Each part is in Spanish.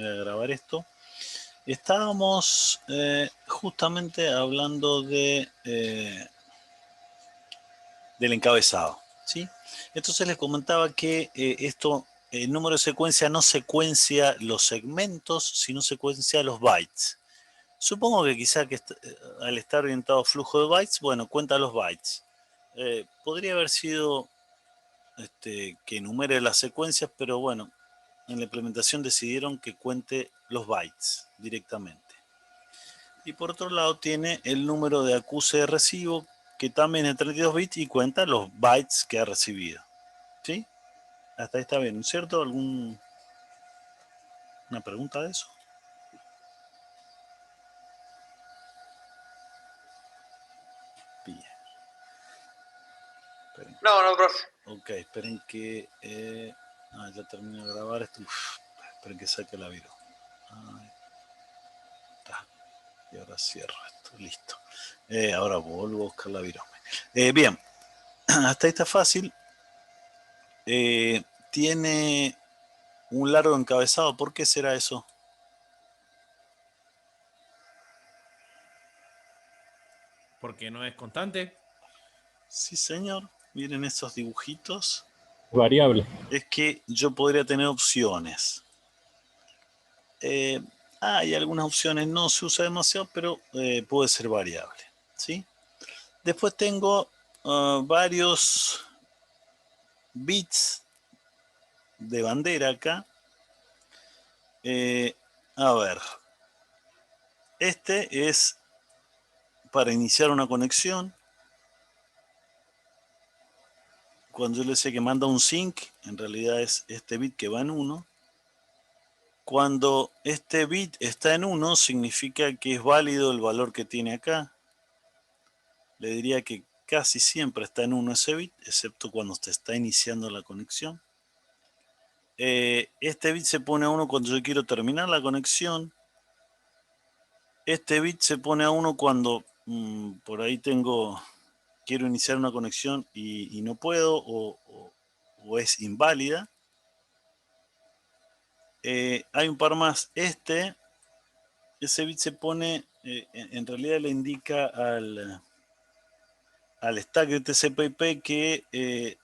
Voy a grabar esto. Estábamos justamente hablando de del encabezado, ¿sí? Entonces les comentaba que el número de secuencia no secuencia los segmentos, sino secuencia los bytes. Supongo que quizá que al estar orientado a flujo de bytes, bueno, cuenta los bytes. Podría haber sido que enumere las secuencias, pero bueno, en la implementación decidieron que cuente los bytes directamente. Y por otro lado tiene el número de acuse de recibo, que también es 32 bits y cuenta los bytes que ha recibido. ¿Sí? Hasta ahí está bien, ¿cierto? ¿Alguna pregunta de eso? Bien. Esperen. No, profe. Ok, esperen que... ya termino de grabar esto. Esperen que saque la virus. Ahí está. Y ahora cierro esto. Listo. Ahora vuelvo a buscar la virus. Bien. Hasta ahí está fácil. Tiene un largo encabezado. ¿Por qué será eso? Porque no es constante. Sí, señor. Miren esos dibujitos. Variable. Es que yo podría tener opciones. Hay algunas opciones, no se usa demasiado, pero puede ser variable. ¿Sí? Después tengo varios bits de bandera acá. A ver. Este es para iniciar una conexión. Cuando yo le sé que manda un sync, en realidad es este bit que va en 1. Cuando este bit está en 1, significa que es válido el valor que tiene acá. Le diría que casi siempre está en 1 ese bit, excepto cuando se está iniciando la conexión. Este bit se pone a 1 cuando yo quiero terminar la conexión. Este bit se pone a 1 cuando por ahí quiero iniciar una conexión y no puedo o es inválida. Hay un par más. Ese bit se pone, en realidad le indica al stack de TCP/IP que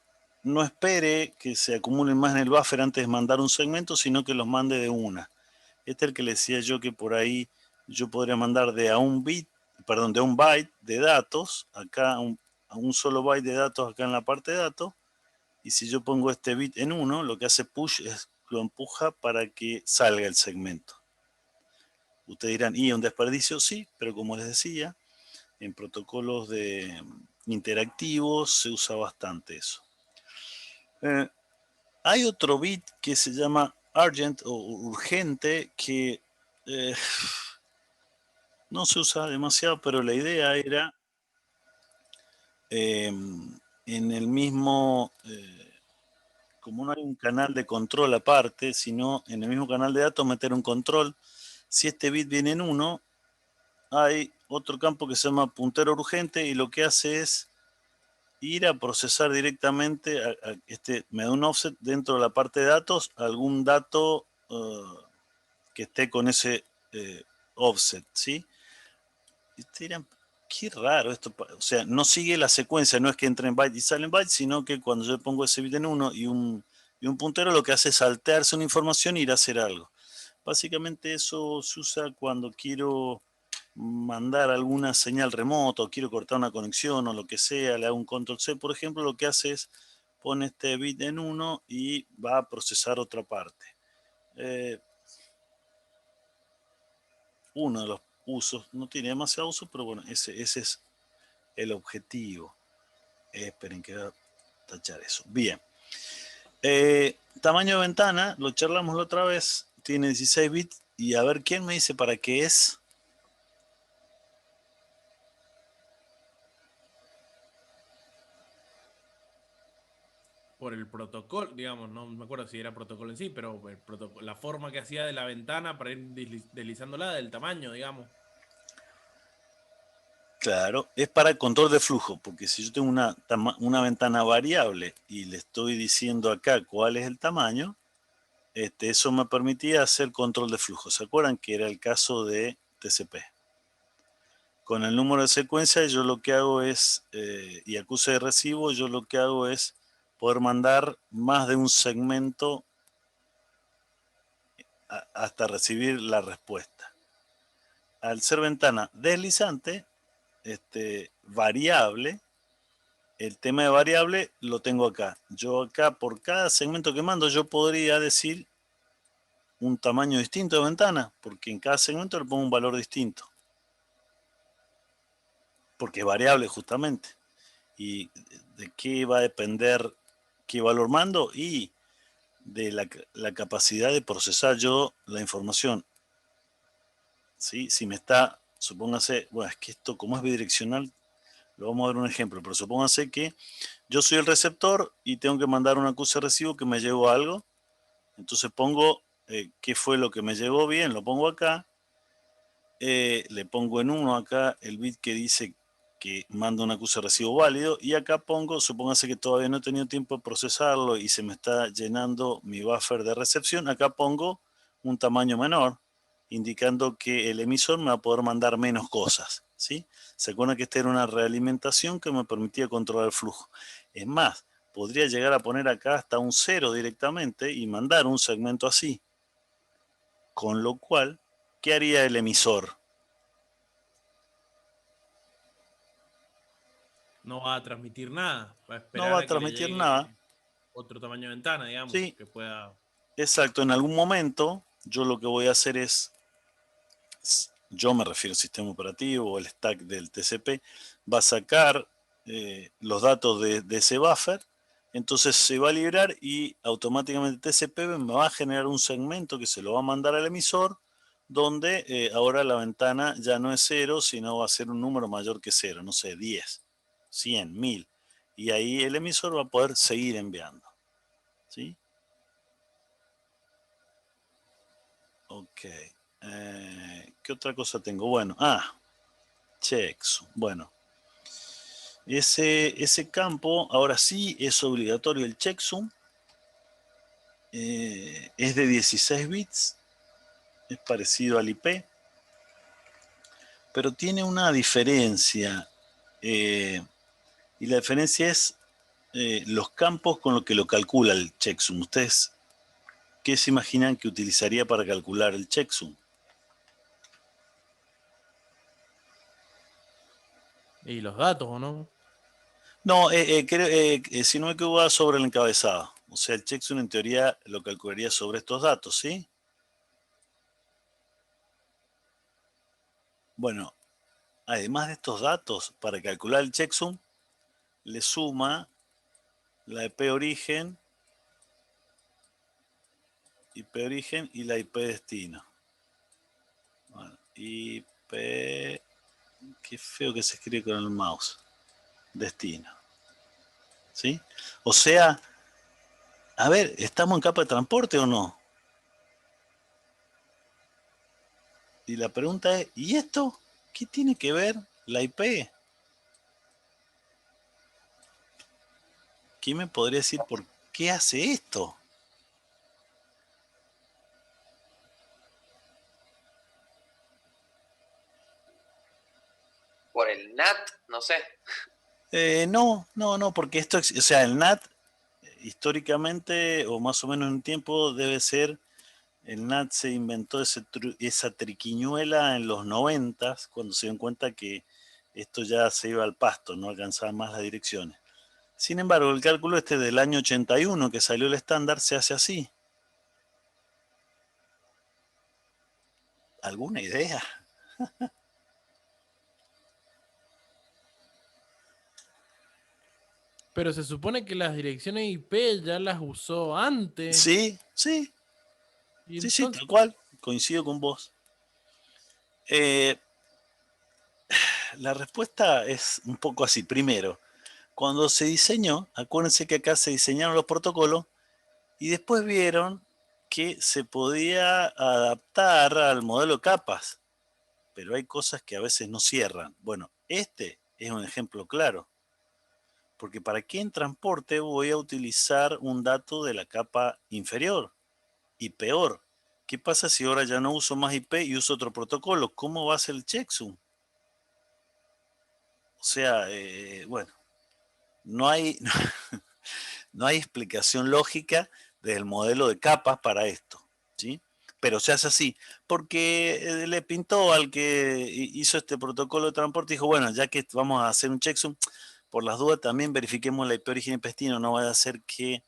no espere que se acumulen más en el buffer antes de mandar un segmento, sino que los mande de una. Este es el que le decía yo que por ahí yo podría mandar de un byte de datos, acá a un solo byte de datos acá en la parte de datos, y si yo pongo este bit en 1, lo que hace push es lo empuja para que salga el segmento. Ustedes dirán, ¿y un desperdicio? Sí, pero como les decía, en protocolos interactivos se usa bastante eso. Hay otro bit que se llama urgent o urgente que no se usa demasiado, pero la idea era en el mismo, como no hay un canal de control aparte, sino en el mismo canal de datos meter un control. Si este bit viene en 1, hay otro campo que se llama puntero urgente y lo que hace es ir a procesar directamente, me da un offset dentro de la parte de datos, algún dato que esté con ese offset, ¿sí? Y ustedes dirán, qué raro esto, o sea, no sigue la secuencia, no es que entre en byte y sale en byte, sino que cuando yo pongo ese bit en 1 y un puntero, lo que hace es saltearse una información e ir a hacer algo. Básicamente eso se usa cuando quiero mandar alguna señal remota o quiero cortar una conexión o lo que sea, le hago un control C, por ejemplo, lo que hace es pone este bit en 1 y va a procesar otra parte. Uno de los usos, no tiene demasiado uso, pero bueno, ese es el objetivo. Esperen que voy a tachar eso. Bien. Tamaño de ventana, lo charlamos la otra vez, tiene 16 bits y a ver quién me dice para qué es. Por el protocolo, digamos, no me acuerdo si era protocolo en sí, pero la forma que hacía de la ventana para ir deslizándola, del tamaño, digamos. Claro, es para el control de flujo, porque si yo tengo una ventana variable y le estoy diciendo acá cuál es el tamaño, eso me permitía hacer control de flujo. ¿Se acuerdan que era el caso de TCP? Con el número de secuencia yo lo que hago es, y acuse de recibo, yo lo que hago es poder mandar más de un segmento hasta recibir la respuesta. Al ser ventana deslizante, variable, el tema de variable lo tengo acá. Yo acá, por cada segmento que mando, yo podría decir un tamaño distinto de ventana, porque en cada segmento le pongo un valor distinto. Porque es variable justamente. ¿Y de qué va a depender qué valor mando? Y de la capacidad de procesar yo la información. ¿Sí? Si me está, supóngase, bueno, es que esto como es bidireccional, lo vamos a ver un ejemplo, pero supóngase que yo soy el receptor y tengo que mandar un acuse de recibo que me llegó algo. Entonces pongo qué fue lo que me llegó bien, lo pongo acá. Le pongo en 1 acá el bit que dice que manda un acuse de recibo válido y acá pongo, supóngase que todavía no he tenido tiempo de procesarlo y se me está llenando mi buffer de recepción, acá pongo un tamaño menor, indicando que el emisor me va a poder mandar menos cosas, ¿sí? Se acuerdan que esta era una realimentación que me permitía controlar el flujo. Es más, podría llegar a poner acá hasta un 0 directamente y mandar un segmento así. Con lo cual, ¿qué haría el emisor? No va a transmitir nada. Va a No esperar va a a que le transmitir nada. llegue otro tamaño de ventana, digamos, Sí, que pueda. exacto. En algún momento yo lo que voy a hacer es, yo me refiero al sistema operativo o el stack del TCP, va a sacar los datos de ese buffer, entonces se va a librar y automáticamente TCP me va a generar un segmento que se lo va a mandar al emisor, donde ahora la ventana ya no es 0, sino va a ser un número mayor que 0, no sé, 10, 100, 1000. Y ahí el emisor va a poder seguir enviando. ¿Sí? Ok. ¿Qué otra cosa tengo? Bueno, checksum. Bueno, ese campo ahora sí es obligatorio el checksum. Es de 16 bits. Es parecido al IP. Pero tiene una diferencia. Y la diferencia es los campos con los que lo calcula el checksum. ¿Ustedes qué se imaginan que utilizaría para calcular el checksum? Y los datos, ¿o no? No, si no me equivoco, sobre el encabezado. O sea, el checksum en teoría lo calcularía sobre estos datos, ¿sí? Bueno, además de estos datos, para calcular el checksum, le suma la IP origen y la IP destino. Bueno, IP, qué feo que se escribe con el mouse. Destino. ¿Sí? O sea, a ver, ¿estamos en capa de transporte o no? Y la pregunta es, ¿y esto? ¿Qué tiene que ver la IP? ¿Quién me podría decir por qué hace esto? Por el NAT, no sé. No, porque esto, o sea, el NAT históricamente, o más o menos en un tiempo, debe ser, el NAT se inventó esa triquiñuela en los 90, cuando se dieron cuenta que esto ya se iba al pasto, no alcanzaba más las direcciones. Sin embargo, el cálculo este del año 81 que salió el estándar se hace así. ¿Alguna idea? Pero se supone que las direcciones IP ya las usó antes. Sí, sí, Y sí, entonces, tal cual. Coincido con vos. Eh, la respuesta es un poco así. Primero, cuando se diseñó, acuérdense que acá se diseñaron los protocolos y después vieron que se podía adaptar al modelo capas, pero hay cosas que a veces no cierran. Bueno, este es un ejemplo claro, porque ¿para qué en transporte voy a utilizar un dato de la capa inferior? Y peor, ¿qué pasa si ahora ya no uso más IP y uso otro protocolo? ¿Cómo va a ser el checksum? O sea, bueno, no hay, no hay explicación lógica del modelo de capas para esto, ¿sí? Pero se hace así, porque le pintó al que hizo este protocolo de transporte y dijo, bueno, ya que vamos a hacer un checksum, por las dudas también verifiquemos la IP origen y destino, no vaya a ser que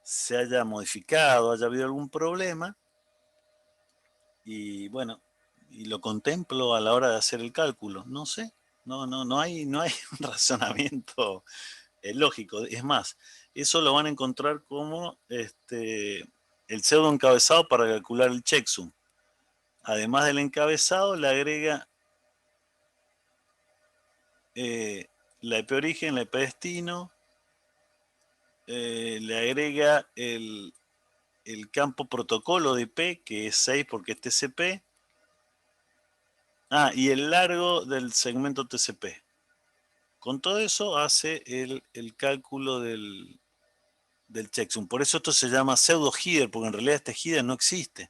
se haya modificado, haya habido algún problema, y bueno, y lo contemplo a la hora de hacer el cálculo, no sé, no hay un razonamiento lógico. Es más, eso lo van a encontrar como el pseudo encabezado para calcular el checksum. Además del encabezado, le agrega la IP origen, la IP destino, le agrega el campo protocolo de IP, que es 6 porque es TCP. Y el largo del segmento TCP. Con todo eso hace el cálculo del checksum. Por eso esto se llama pseudo header, porque en realidad este header no existe.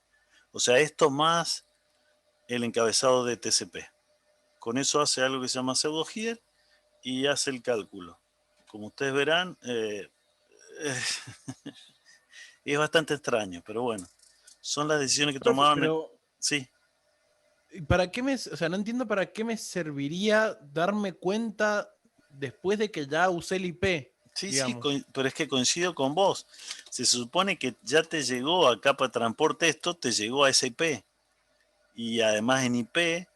O sea, esto más el encabezado de TCP. Con eso hace algo que se llama pseudo header y hace el cálculo. Como ustedes verán, es bastante extraño, pero bueno, son las decisiones que Profe, tomaron. pero Sí, ¿para qué o sea, no entiendo para qué me serviría darme cuenta después de que ya usé el IP, sí, digamos. pero es que coincido con vos. Se supone que ya te llegó a capa de transporte esto, te llegó a esa IP. Y además en IP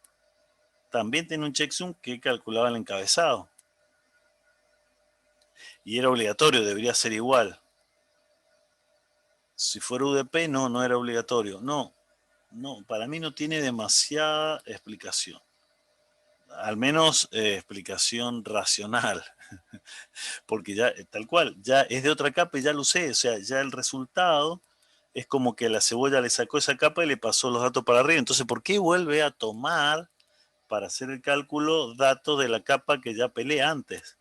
también tiene un checksum que calculaba el encabezado. Y era obligatorio, debería ser igual. Si fuera UDP, no era obligatorio. No, para mí no tiene demasiada explicación. Al menos explicación racional. Porque ya, tal cual, ya es de otra capa y ya lo usé. O sea, ya el resultado es como que la cebolla le sacó esa capa y le pasó los datos para arriba. Entonces, ¿por qué vuelve a tomar para hacer el cálculo datos de la capa que ya peleé antes?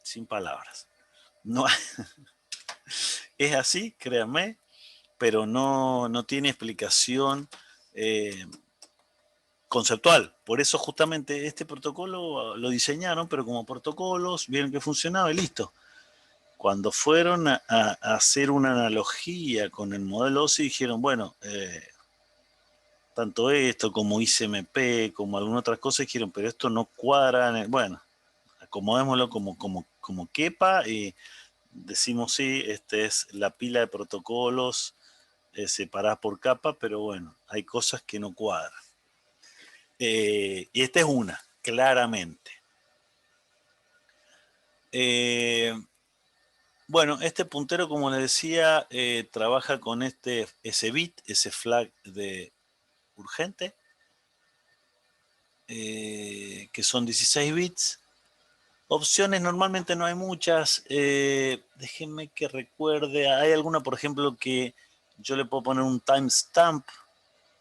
Sin palabras. No, es así, créanme, pero no tiene explicación conceptual. Por eso justamente este protocolo lo diseñaron, pero como protocolos, vieron que funcionaba y listo. Cuando fueron a hacer una analogía con el modelo OSI, dijeron, bueno, tanto esto como ICMP, como algunas otras cosas, dijeron, pero esto no cuadra. Bueno, acomodémoslo como quepa y decimos sí, esta es la pila de protocolos separadas por capa, pero bueno, hay cosas que no cuadran. Y esta es una, claramente. Bueno, este puntero, como les decía, trabaja con ese bit, ese flag de urgente, que son 16 bits. Opciones normalmente no hay muchas. Déjenme que recuerde. Hay alguna, por ejemplo, que yo le puedo poner un timestamp.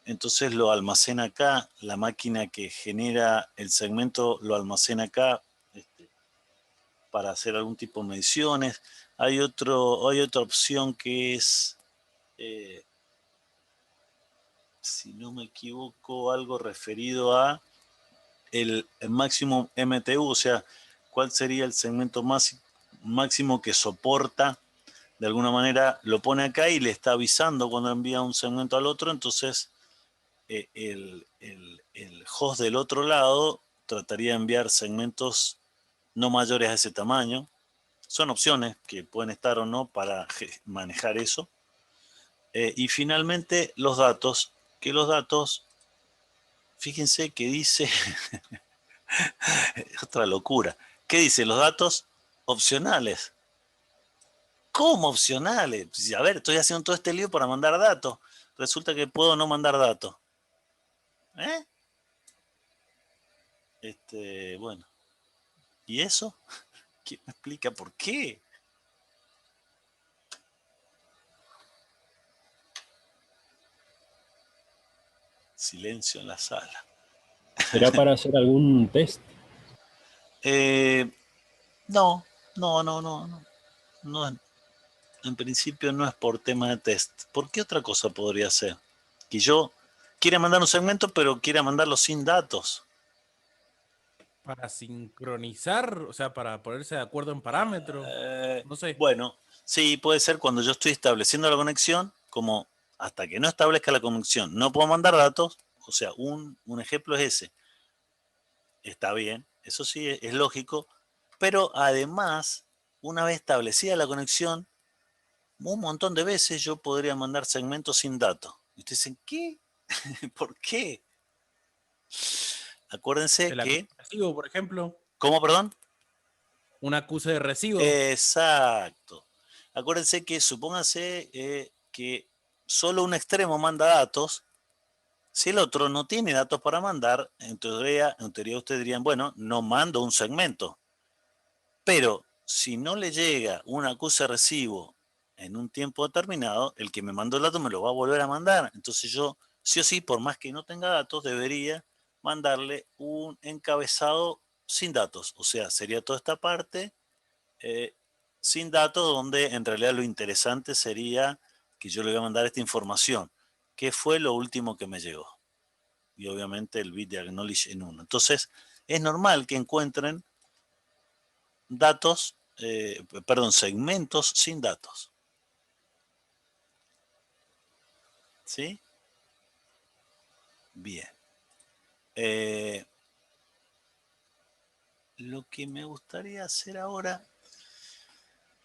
Entonces lo almacena acá. La máquina que genera el segmento lo almacena acá para hacer algún tipo de mediciones. Hay otra opción que es, si no me equivoco, algo referido a el máximo MTU, o sea, cuál sería el segmento máximo que soporta. De alguna manera lo pone acá y le está avisando cuando envía un segmento al otro, entonces el host del otro lado trataría de enviar segmentos no mayores a ese tamaño. Son opciones que pueden estar o no para manejar eso. Y finalmente los datos, que los datos, fíjense que dice, otra locura, ¿qué dice? Los datos opcionales. ¿Cómo opcionales? Pues, a ver, estoy haciendo todo este lío para mandar datos. Resulta que puedo no mandar datos. ¿Eh? Bueno. ¿Y eso? ¿Quién me explica por qué? Silencio en la sala. ¿Será para hacer algún test? No, no. en principio no es por tema de test. ¿Por qué otra cosa podría ser? Que yo quiera mandar un segmento, pero quiera mandarlo sin datos. Para sincronizar, o sea, para ponerse de acuerdo en parámetros. No sé. Bueno, sí, puede ser cuando yo estoy estableciendo la conexión, como hasta que no establezca la conexión no puedo mandar datos. O sea, un ejemplo es ese. Está bien, eso sí es lógico, pero además, una vez establecida la conexión, un montón de veces yo podría mandar segmentos sin datos. Y ustedes dicen, ¿qué? ¿Por qué? Acuérdense El acuse que... de recibo, por ejemplo. ¿Cómo, perdón? Un acuse de recibo. Exacto. Acuérdense que supónganse que solo un extremo manda datos. Si el otro no tiene datos para mandar, en teoría ustedes dirían, bueno, no mando un segmento. Pero si no le llega un acuse de recibo en un tiempo determinado, el que me mandó el dato me lo va a volver a mandar. Entonces yo, sí o sí, por más que no tenga datos, debería mandarle un encabezado sin datos. O sea, sería toda esta parte sin datos, donde en realidad lo interesante sería que yo le voy a mandar esta información. ¿Qué fue lo último que me llegó? Y obviamente el bit de acknowledge en 1. Entonces, es normal que encuentren datos, segmentos sin datos. ¿Sí? Bien. Lo que me gustaría hacer ahora,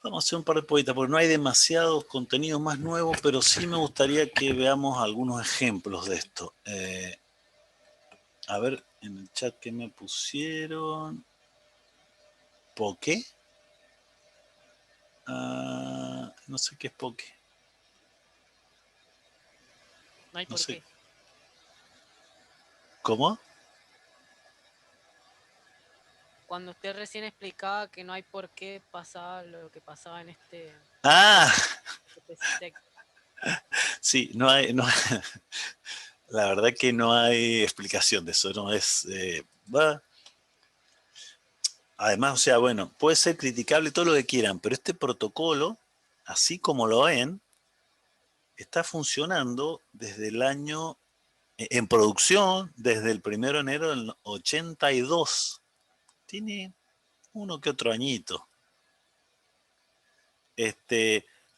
vamos a hacer un par de poetas, porque no hay demasiados contenidos más nuevos, pero sí me gustaría que veamos algunos ejemplos de esto. A ver, en el chat que me pusieron. ¿Poke? No sé qué es Poke. No hay No por sé. qué. ¿Cómo? Cuando usted recién explicaba que no hay por qué pasar lo que pasaba en este Ah, texto. sí, no hay, no, la verdad que no hay explicación de eso, no es, además, o sea, bueno, puede ser criticable todo lo que quieran, pero este protocolo, así como lo ven, está funcionando desde el año, en producción, desde el 1 de enero del 82. Tiene uno que otro añito.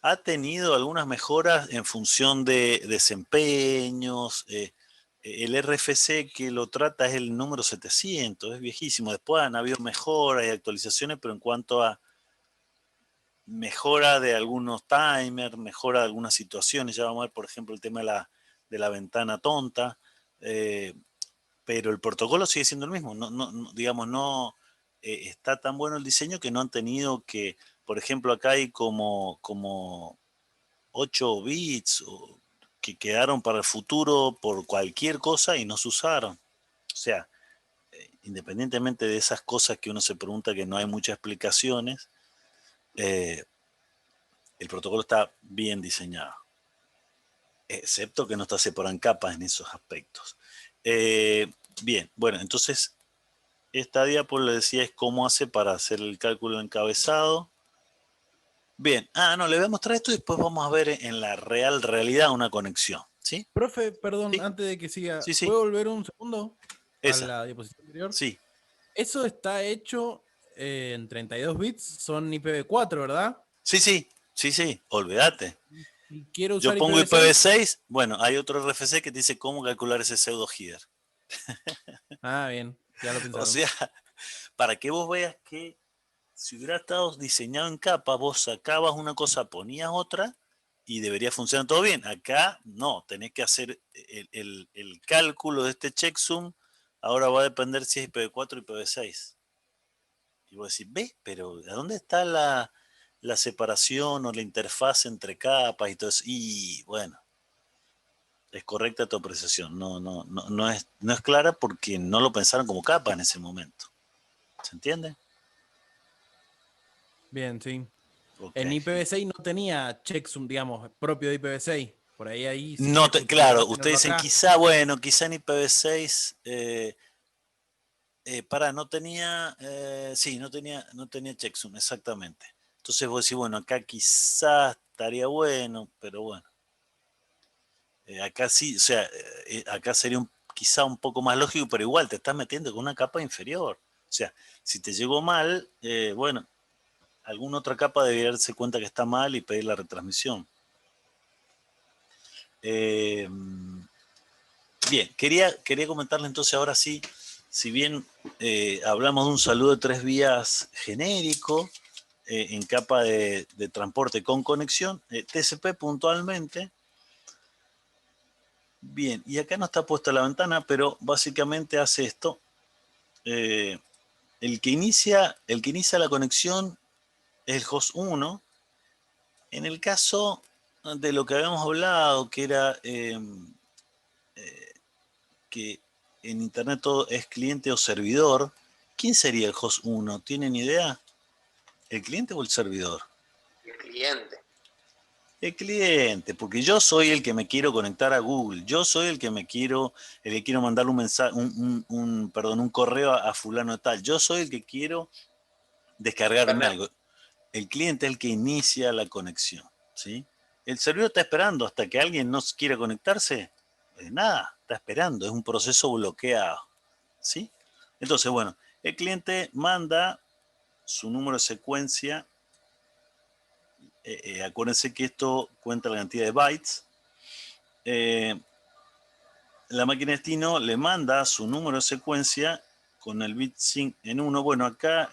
Ha tenido algunas mejoras en función de desempeños. El RFC que lo trata es el número 700, es viejísimo. Después han habido mejoras y actualizaciones, pero en cuanto a mejora de algunos timers, mejora de algunas situaciones, ya vamos a ver, por ejemplo, el tema de la ventana tonta, pero el protocolo sigue siendo el mismo. Digamos, no está tan bueno el diseño que no han tenido que, por ejemplo, acá hay como 8 bits que quedaron para el futuro por cualquier cosa y no se usaron. O sea, independientemente de esas cosas que uno se pregunta que no hay muchas explicaciones, el protocolo está bien diseñado. Excepto que no está separado en capas en esos aspectos. Bien, bueno, entonces esta diapo le decía es cómo hace para hacer el cálculo encabezado. Bien, no, le voy a mostrar esto y después vamos a ver en la realidad una conexión, ¿sí? Profe, perdón, Sí, antes de que siga, sí, sí. ¿puedo volver un segundo a Esa, la diapositiva anterior? sí. Eso está hecho en 32 bits, son IPv4, ¿verdad? Sí, sí, sí, sí, olvídate. Y quiero Yo usar pongo IPv6. IPv6, bueno, hay otro RFC que te dice cómo calcular ese pseudo header. Ah, bien, ya lo O pensaron. sea, para que vos veas que si hubiera estado diseñado en capa, vos sacabas una cosa, ponías otra y debería funcionar todo bien. Acá no, tenés que hacer el cálculo de este checksum. Ahora va a depender si es IPv4 o IPv6. Y vos decís, ¿ves? Pero ¿a dónde está la separación o la interfaz entre capas y todo eso? Y bueno, es correcta tu apreciación. No es clara porque no lo pensaron como capa en ese momento. ¿Se entiende? Bien, sí. Okay. En IPv6 no tenía checksum, digamos, propio de IPv6. Por ahí sí No se claro, justificaba tenerlo ustedes dicen acá. quizá, bueno, quizá en IPv6, no tenía, sí, no tenía checksum, exactamente. Entonces vos decís, bueno, acá quizás estaría bueno, pero bueno. Acá sí, o sea, acá sería quizá un poco más lógico, pero igual te estás metiendo con una capa inferior. O sea, si te llegó mal, bueno, alguna otra capa debería darse cuenta que está mal y pedir la retransmisión. Bien, quería comentarle entonces ahora sí, si bien hablamos de un saludo de 3 vías genérico en capa de transporte con conexión, TCP puntualmente. Bien, y acá no está puesta la ventana, pero básicamente hace esto. El que inicia la conexión es el host 1. En el caso de lo que habíamos hablado, que era que en Internet todo es cliente o servidor, ¿quién sería el host 1? ¿Tienen idea? ¿El cliente o el servidor? El cliente. El cliente, porque yo soy el que me quiero conectar a Google, yo soy el que quiero mandarle un mensaje, un correo a fulano de tal, yo soy el que quiero descargarme algo. El cliente es el que inicia la conexión, ¿sí? El servidor está esperando hasta que alguien no quiera conectarse. Nada, está esperando, es un proceso bloqueado, ¿sí? Entonces, bueno, el cliente manda su número de secuencia. Acuérdense que esto cuenta la cantidad de bytes. La máquina destino le manda su número de secuencia con el bit sync en 1. Bueno, acá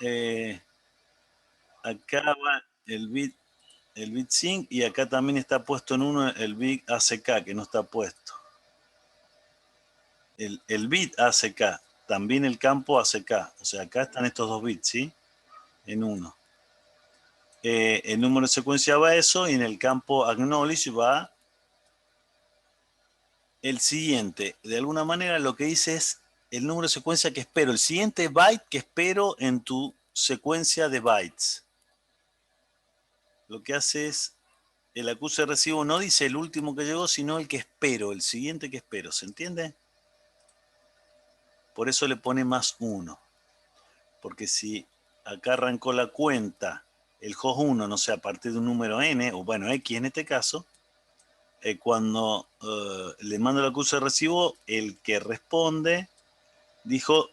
va el bit sync y acá también está puesto en 1 el bit ACK, que no está puesto. El bit ACK, también el campo ACK. O sea, acá están estos 2 bits, ¿sí? En 1. El número de secuencia va a eso y en el campo acknowledge va el siguiente. De alguna manera lo que dice es el número de secuencia que espero, el siguiente byte que espero en tu secuencia de bytes. Lo que hace es, el acuse de recibo no dice el último que llegó, sino el que espero, el siguiente que espero. ¿Se entiende? Por eso le pone +1. Porque si acá arrancó la cuenta, el host 1, no sé, a partir de un número n, o bueno, x en este caso, cuando le mando el acuse de recibo, el que responde dijo,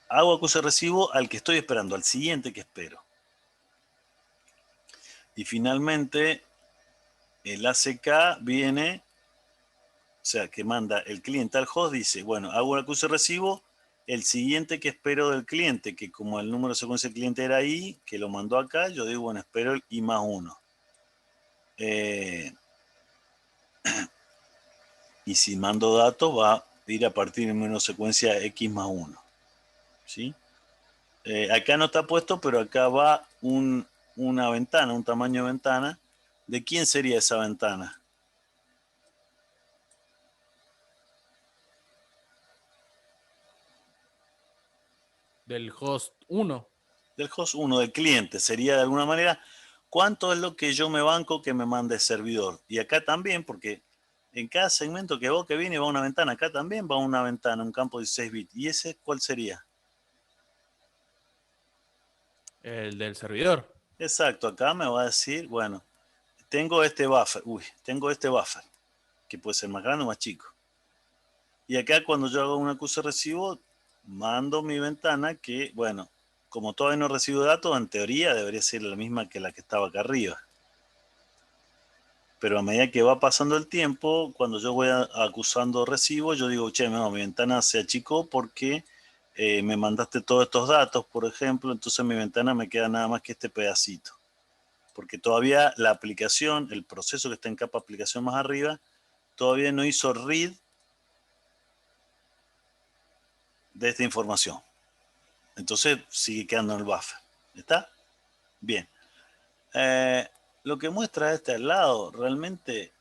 hago acuse de recibo al que estoy esperando, al siguiente que espero. Y finalmente, el ACK viene, o sea, que manda el cliente al host, dice, bueno, hago un acuse de recibo, el siguiente que espero del cliente, que como el número de secuencia del cliente era I, que lo mandó acá, yo digo, bueno, espero el I+1. Y si mando datos, va a ir a partir del número de secuencia X+1. ¿Sí? Acá no está puesto, pero acá va una ventana, un tamaño de ventana. ¿De quién sería esa ventana? Del host 1. Del host 1, del cliente. Sería de alguna manera, ¿cuánto es lo que yo me banco que me mande el servidor? Y acá también, porque en cada segmento que viene va una ventana. Acá también va una ventana, un campo de 16 bits. ¿Y ese cuál sería? El del servidor. Exacto, acá me va a decir, bueno, tengo este buffer, que puede ser más grande o más chico. Y acá cuando yo hago un acuse recibo, mando mi ventana que, bueno, como todavía no recibo datos, en teoría debería ser la misma que la que estaba acá arriba. Pero a medida que va pasando el tiempo, cuando yo voy acusando recibo, yo digo, che, no, mi ventana se achicó porque me mandaste todos estos datos, por ejemplo, entonces mi ventana me queda nada más que este pedacito. Porque todavía la aplicación, el proceso que está en capa aplicación más arriba, todavía no hizo read de esta información. Entonces sigue quedando en el buffer. ¿Está? Bien. Lo que muestra este al lado, realmente,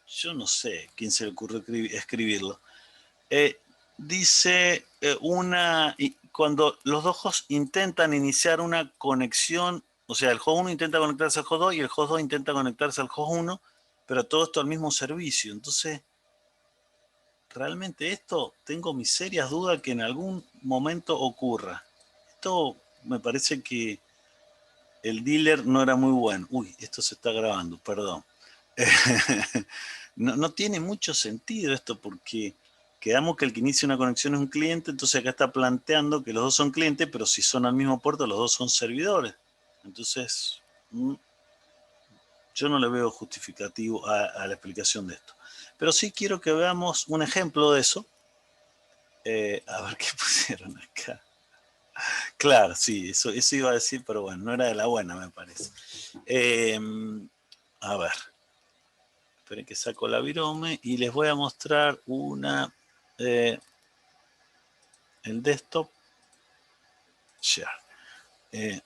yo no sé quién se le ocurrió escribirlo. Dice cuando los dos hosts intentan iniciar una conexión, o sea, el host 1 intenta conectarse al host 2 y el host 2 intenta conectarse al host 1, pero todo esto al mismo servicio. Entonces, realmente esto tengo mis serias dudas que en algún momento ocurra. Esto me parece que el dealer no era muy bueno. Uy, esto se está grabando, perdón. No tiene mucho sentido esto porque quedamos que el que inicia una conexión es un cliente, entonces acá está planteando que los dos son clientes, pero si son al mismo puerto, los dos son servidores. Entonces, yo no le veo justificativo a la explicación de esto. Pero sí quiero que veamos un ejemplo de eso. A ver qué pusieron acá. Claro, sí, eso iba a decir, pero bueno, no era de la buena, me parece. A ver. Esperen que saco la virome y les voy a mostrar una... el desktop. Share.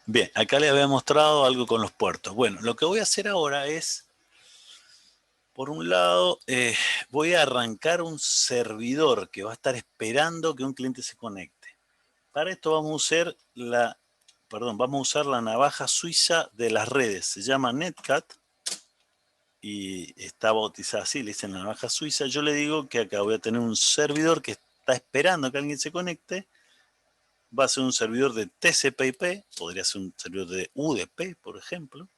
Bien, acá les había mostrado algo con los puertos. Bueno, lo que voy a hacer ahora es... Por un lado, voy a arrancar un servidor que va a estar esperando que un cliente se conecte. Para esto vamos a usar la navaja suiza de las redes. Se llama Netcat y está bautizada así, le dicen la navaja suiza. Yo le digo que acá voy a tener un servidor que está esperando que alguien se conecte. Va a ser un servidor de TCP/IP, podría ser un servidor de UDP, por ejemplo.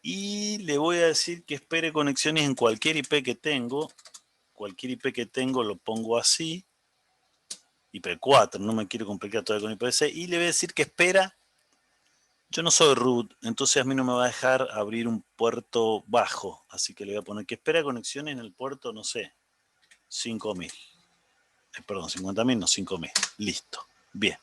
Y le voy a decir que espere conexiones en cualquier IP que tengo. Cualquier IP que tengo lo pongo así. IP4, no me quiero complicar todavía con IPv6. Y le voy a decir que espera. Yo no soy root, entonces a mí no me va a dejar abrir un puerto bajo. Así que le voy a poner que espera conexiones en el puerto, no sé, 5000. Perdón, 50.000, no 5000. Listo. Bien.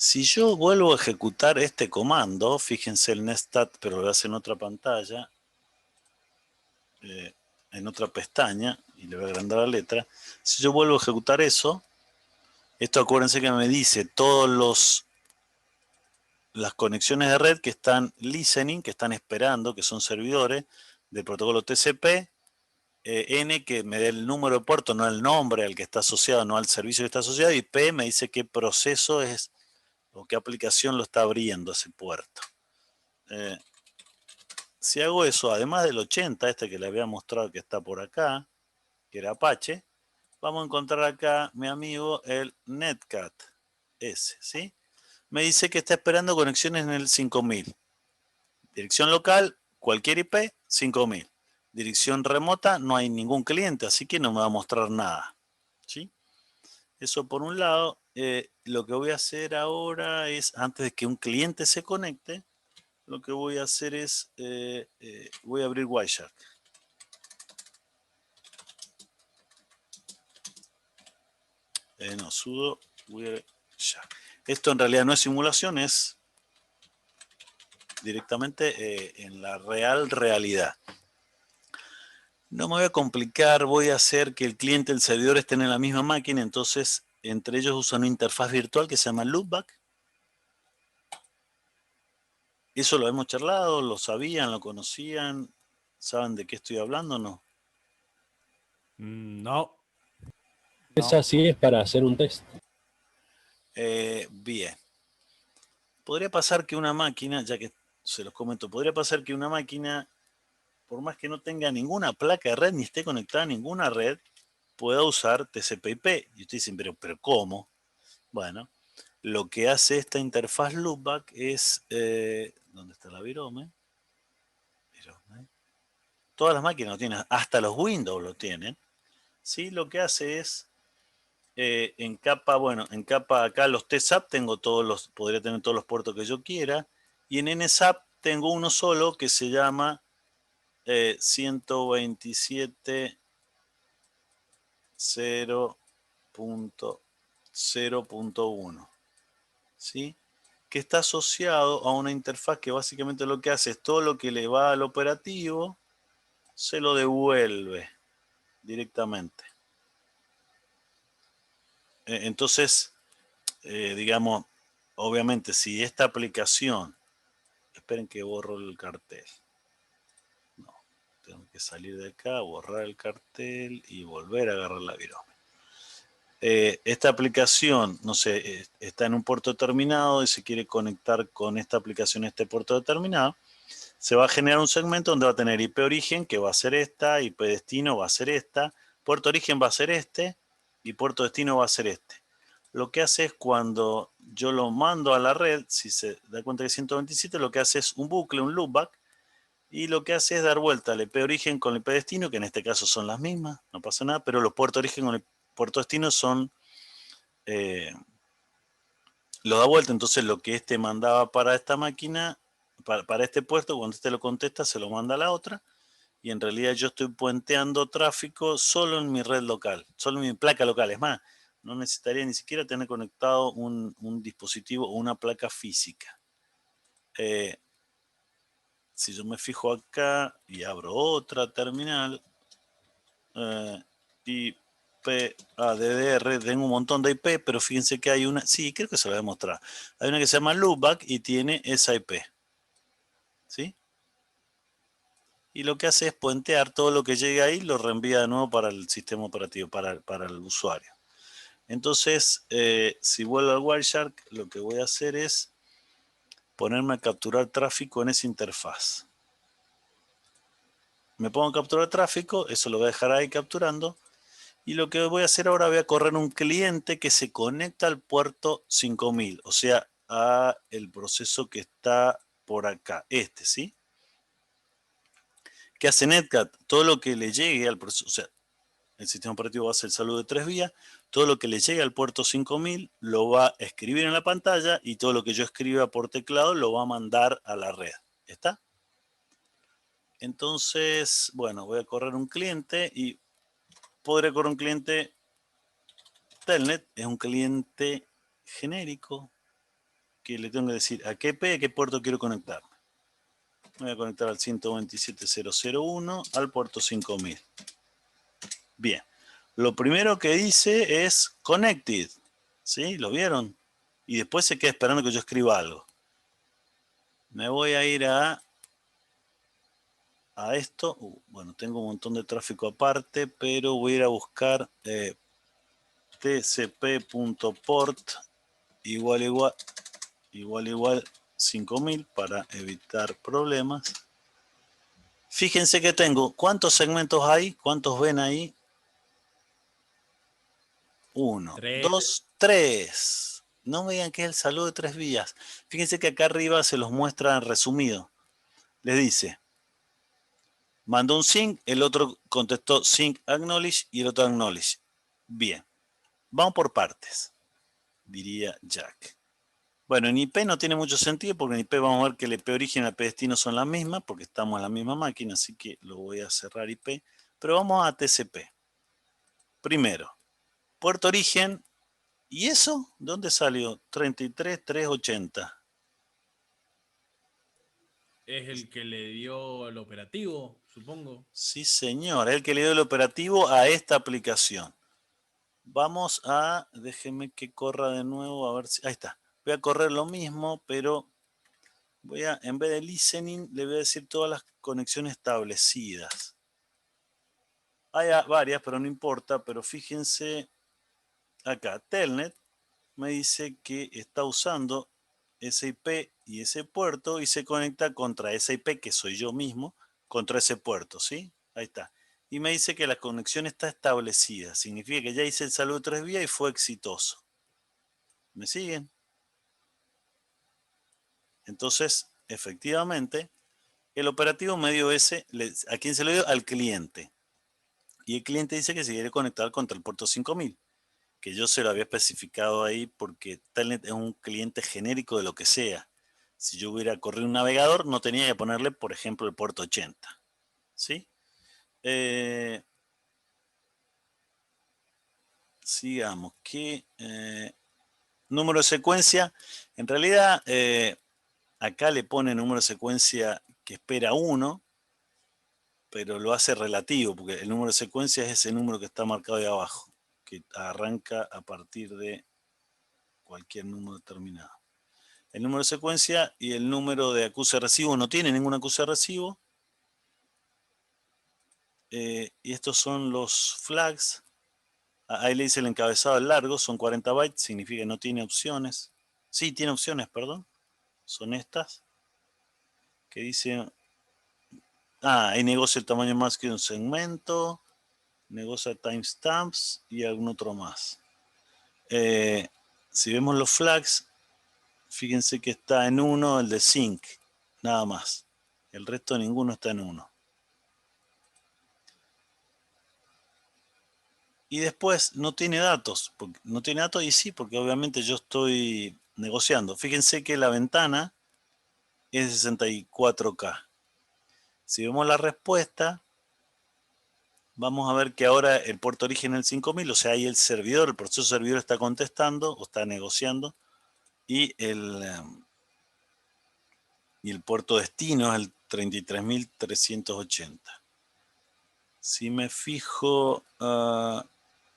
Si yo vuelvo a ejecutar este comando, fíjense el nestat, pero lo voy a hacer en otra pantalla, en otra pestaña, y le voy a agrandar la letra. Si yo vuelvo a ejecutar eso, esto acuérdense que me dice todas las conexiones de red que están listening, que están esperando, que son servidores del protocolo TCP, N que me dé el número de puerto, no el nombre al que está asociado, no al servicio que está asociado, y P me dice qué proceso es o qué aplicación lo está abriendo ese puerto. Si hago eso, además del 80, este que les había mostrado que está por acá, que era Apache, vamos a encontrar acá, mi amigo, el Netcat S, ¿sí? Me dice que está esperando conexiones en el 5000. Dirección local, cualquier IP, 5000. Dirección remota, no hay ningún cliente, así que no me va a mostrar nada, ¿sí? Eso por un lado. Lo que voy a hacer ahora es, antes de que un cliente se conecte, lo que voy a hacer es, voy a abrir Wireshark. Sudo Wireshark. Esto en realidad no es simulación, es directamente en la realidad. No me voy a complicar, voy a hacer que el cliente y el servidor estén en la misma máquina, entonces entre ellos usan una interfaz virtual que se llama Loopback. Eso lo hemos charlado, lo sabían, lo conocían, ¿saben de qué estoy hablando o no? No. Esa sí es para hacer un test. Bien. Podría pasar que una máquina, ya que se los comento, podría pasar que una máquina, por más que no tenga ninguna placa de red ni esté conectada a ninguna red, pueda usar TCP/IP. Y ustedes dicen, pero ¿cómo? Bueno, lo que hace esta interfaz Loopback es... ¿dónde está la virome? Todas las máquinas lo tienen, hasta los Windows lo tienen. ¿Sí? Lo que hace es... en capa, bueno, en capa acá los TSAP tengo podría tener todos los puertos que yo quiera. Y en NSAP tengo uno solo que se llama 127.0.0.1, ¿sí? Que está asociado a una interfaz que básicamente lo que hace es todo lo que le va al operativo, se lo devuelve directamente. Entonces, digamos, obviamente, si esta aplicación... Esperen que borro el cartel. No, tengo que salir de acá, borrar el cartel y volver a agarrar la virome. Esta aplicación, no sé, está en un puerto determinado y se quiere conectar con esta aplicación a este puerto determinado. Se va a generar un segmento donde va a tener IP origen, que va a ser esta, IP destino va a ser esta, puerto origen va a ser este y puerto destino va a ser este. lo que hace es cuando yo lo mando a la red, si se da cuenta que 127, lo que hace es un bucle, un loopback, y lo que hace es dar vuelta al IP origen con el IP destino, que en este caso son las mismas, no pasa nada, pero los puertos origen con el puerto destino son, lo da vuelta, entonces lo que este mandaba para esta máquina, para este puerto, cuando este lo contesta, se lo manda a la otra, y en realidad yo estoy puenteando tráfico solo en mi red local, solo en mi placa local. Es más, no necesitaría ni siquiera tener conectado un dispositivo o una placa física. Si yo me fijo acá y abro otra terminal, IP ADDR, tengo un montón de IP, pero fíjense que hay una, sí, creo que se la voy a mostrar. Hay una que se llama Loopback y tiene esa IP. ¿Sí? Y lo que hace es puentear todo lo que llega ahí, lo reenvía de nuevo para el sistema operativo, para el usuario. Entonces, si vuelvo al Wireshark, lo que voy a hacer es ponerme a capturar tráfico en esa interfaz. Me pongo a capturar tráfico, eso lo voy a dejar ahí capturando. Y lo que voy a hacer ahora, voy a correr un cliente que se conecta al puerto 5000, o sea, a el proceso que está por acá, ¿sí? ¿Qué hace Netcat? Todo lo que le llegue al proceso, o sea, el sistema operativo va a hacer el saludo de 3 vías, todo lo que le llegue al puerto 5000 lo va a escribir en la pantalla y todo lo que yo escriba por teclado lo va a mandar a la red. ¿Está? Entonces, bueno, voy a correr un cliente y podré correr un cliente Telnet, es un cliente genérico que le tengo que decir a qué IP, a qué puerto quiero conectarme. Me voy a conectar al 127.0.0.1 al puerto 5000. Bien. Lo primero que dice es connected. ¿Sí? ¿Lo vieron? Y después se queda esperando que yo escriba algo. Me voy a ir a esto. Bueno, tengo un montón de tráfico aparte, pero voy a ir a buscar tcp.port igual 5000 para evitar problemas. Fíjense que tengo, ¿cuántos segmentos hay? ¿Cuántos ven ahí? 1, 2, 3. No me digan que es el saludo de 3 vías. Fíjense que acá arriba se los muestra resumido. Les dice, mandó un sync, el otro contestó sync acknowledge y el otro acknowledge. Bien, vamos por partes, diría Jack. Bueno, en IP no tiene mucho sentido porque en IP vamos a ver que el IP origen y el IP destino son las mismas porque estamos en la misma máquina, así que lo voy a cerrar IP. Pero vamos a TCP. Primero, puerto origen. ¿Y eso? ¿De dónde salió? 33.380. Es el que le dio el operativo, supongo. Sí, señor. El que le dio el operativo a esta aplicación. Vamos a... Déjeme que corra de nuevo a ver si... Ahí está. Voy a correr lo mismo, pero voy a... En vez de listening, le voy a decir todas las conexiones establecidas. Hay varias, pero no importa. Pero fíjense acá. Telnet me dice que está usando ese IP y ese puerto y se conecta contra ese IP, que soy yo mismo, contra ese puerto, ¿sí? Ahí está. Y me dice que la conexión está establecida. Significa que ya hice el saludo de 3 vías y fue exitoso. ¿Me siguen? Entonces, efectivamente, el operativo medio ese, ¿a quién se lo dio? Al cliente. Y el cliente dice que se quiere conectar contra el puerto 5000, que yo se lo había especificado ahí porque Telnet es un cliente genérico de lo que sea. Si yo hubiera corrido un navegador, no tenía que ponerle, por ejemplo, el puerto 80. ¿Sí? Sigamos. ¿Qué número de secuencia? En realidad, acá le pone número de secuencia que espera 1, pero lo hace relativo, porque el número de secuencia es ese número que está marcado ahí abajo, que arranca a partir de cualquier número determinado. El número de secuencia y el número de acuse de recibo no tiene ningún acuse de recibo. Y estos son los flags. Ahí le dice el encabezado largo, son 40 bytes, significa que no tiene opciones. Sí, tiene opciones, perdón. Son estas. Que dicen, ahí negocia el tamaño más que un segmento, negocia timestamps y algún otro más. si vemos los flags, fíjense que está en 1 el de sync, nada más. El resto ninguno está en 1. Y después no tiene datos. No tiene datos y sí, porque obviamente yo estoy negociando. Fíjense que la ventana es 64K. Si vemos la respuesta, vamos a ver que ahora el puerto origen es el 5000, o sea, ahí el servidor, el proceso servidor está contestando o está negociando y el puerto destino es el 33.380. Si me fijo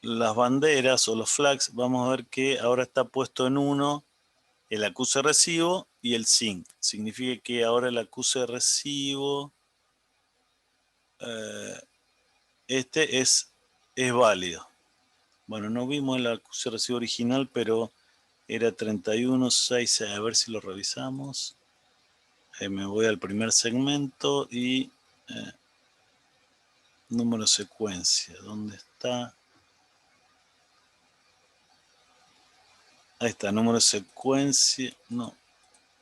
las banderas o los flags, vamos a ver que ahora está puesto en 1 el acuse recibo y el sync. Significa que ahora el acuse recibo este es válido. Bueno, no vimos el acuse recibo original, pero era 31.6. A ver si lo revisamos. Me voy al primer segmento y número de secuencia. ¿Dónde está? Ahí está, número de secuencia. No.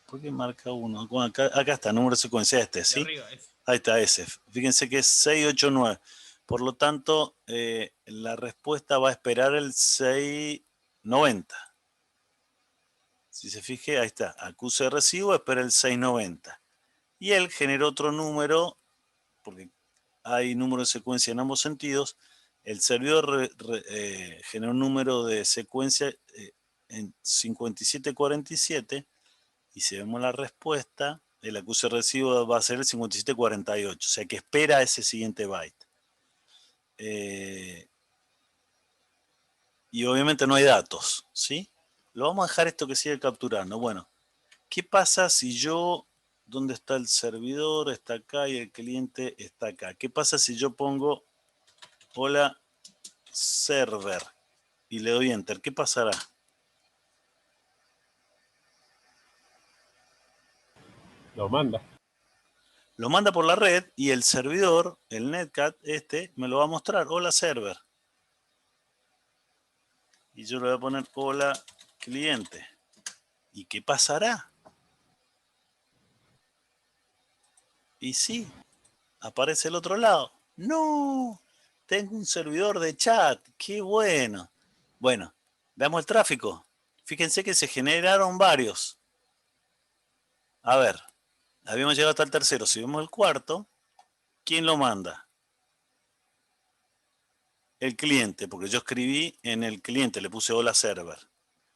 ¿Por qué marca 1? Bueno, acá está, número de secuencia este, ¿sí? Arriba, ese. Ahí está, ese. Fíjense que es 689. Por lo tanto, la respuesta va a esperar el 690. Si se fije, ahí está. Acuse de recibo, espera el 690. Y él generó otro número, porque hay número de secuencia en ambos sentidos. El servidor generó un número de secuencia en 5747. Y si vemos la respuesta, el acuse de recibo va a ser el 5748. O sea que espera ese siguiente byte. Y obviamente no hay datos, ¿sí? Lo vamos a dejar esto que sigue capturando. Bueno, ¿qué pasa si yo, dónde está el servidor? Está acá y el cliente está acá. ¿Qué pasa si yo pongo hola server y le doy enter? ¿Qué pasará? Lo manda. Lo manda por la red y el servidor, el netcat, me lo va a mostrar. Hola server. Y yo le voy a poner hola cliente. ¿Y qué pasará? Y sí, aparece el otro lado. ¡No! Tengo un servidor de chat. ¡Qué bueno! Bueno, veamos el tráfico. Fíjense que se generaron varios. A ver, habíamos llegado hasta el tercero. Si vemos el cuarto, ¿quién lo manda? El cliente, porque yo escribí en el cliente, le puse hola server.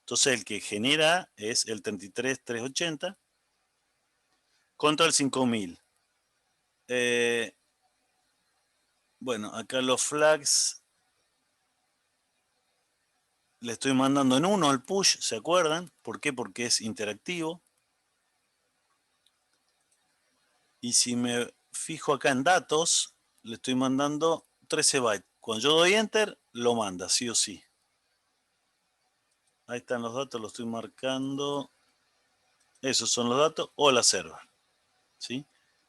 Entonces el que genera es el 33.380 contra el 5000. Bueno, acá los flags le estoy mandando en 1 al push, ¿se acuerdan? ¿Por qué? Porque es interactivo. Y si me fijo acá en datos, le estoy mandando 13 bytes. Cuando yo doy enter, lo manda, sí o sí. Ahí están los datos, los estoy marcando. Esos son los datos. Hola server. ¿Sí?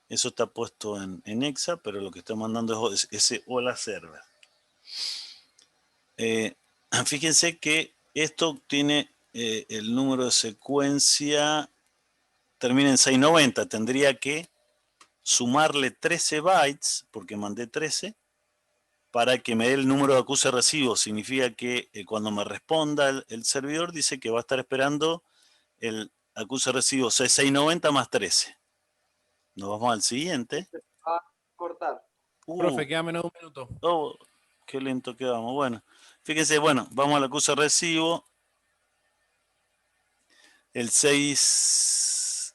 Eso está puesto en Exa, pero lo que está mandando es ese hola server. Fíjense que esto tiene el número de secuencia, termina en 690. Tendría que sumarle 13 bytes, porque mandé 13, para que me dé el número de acuse recibo. Significa que cuando me responda el servidor, dice que va a estar esperando el acuse recibo 690 más 13. Nos vamos al siguiente. A cortar. Profe, queda menos de un minuto. Oh, qué lento quedamos. Bueno, fíjense, bueno, vamos al acuse recibo. El 6,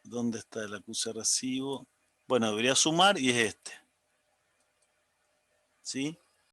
¿dónde está el acuse recibo? Bueno, debería sumar y es este. ¿Sí?